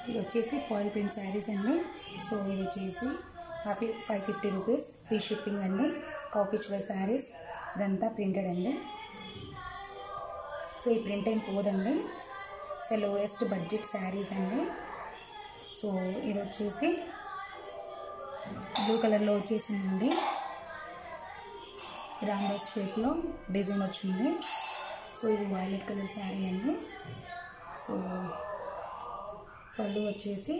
ఇది వచ్చేసి foil print saris అండి. సో ఇది వచ్చేసి 550 రూపీస్, ఫ్రీ షిప్పింగ్ అండి. కాపీచ్ వై శారీస్, ఇదంతా ప్రింటెడ్ అండి. సో ఈ ప్రింట్ ఏం పోదండి. సో లోయెస్ట్ బడ్జెట్ శారీస్ అండి. సో ఇది వచ్చేసి బ్లూ కలర్లో వచ్చేసిందండి. రాంబస్ షేప్లో డిజైన్ వచ్చింది. సో ఇది వైలెట్ కలర్ శారీ అండి. సో పళ్ళు వచ్చేసి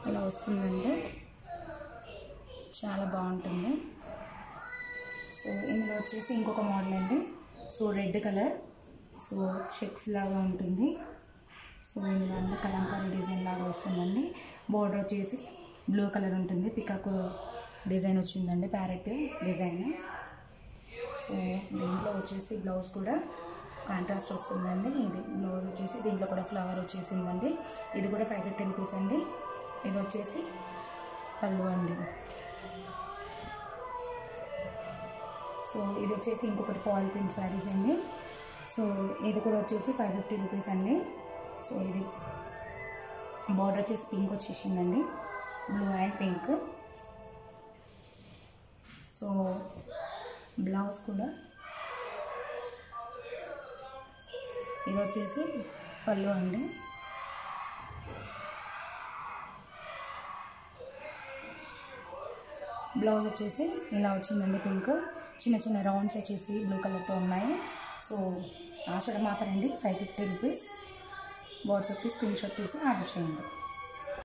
ఇలా వస్తుందండి, చాలా బాగుంటుంది. సో ఇందులో వచ్చేసి ఇంకొక మోడల్ అండి. So red colour, so checks లాగా ఉంటుంది. సో ఇందులో అన్ని కలంకారీ డిజైన్ లాగా వస్తుందండి. బోర్డర్ వచ్చేసి బ్లూ కలర్ ఉంటుంది, పికాక్ డిజైన్ వచ్చిందండి, ప్యారెట్ డిజైన్. సో దీంట్లో వచ్చేసి బ్లౌజ్ కూడా కాంట్రాస్ట్ వస్తుందండి. ఇది బ్లౌజ్ వచ్చేసి దీంట్లో కూడా ఫ్లవర్ వచ్చేసిందండి. ఇది కూడా 550 రూపీస్ అండి. ఇది వచ్చేసి పళ్ళు అండి. సో ఇది వచ్చేసి ఇంకొకటి ఫాయిల్ ప్రింట్ శారీస్ అండి. సో ఇది కూడా వచ్చేసి 550 రూపీస్ అండి. సో ఇది బార్డర్ వచ్చేసి పింక్ వచ్చేసిందండి, blue and pink. So blouse కూడా ఇది వచ్చేసి పళ్ళు అండి. బ్లౌజ్ వచ్చేసి ఇలా వచ్చిందండి, పింక్. చిన్న చిన్న రౌండ్స్ వచ్చేసి బ్లూ కలర్తో ఉన్నాయి. సో ఆషాఢం ఆఫర్ అండి, 550 రూపీస్. వాట్సాప్కి స్క్రీన్ షాట్ తీసి ఆర్డర్ చేయండి.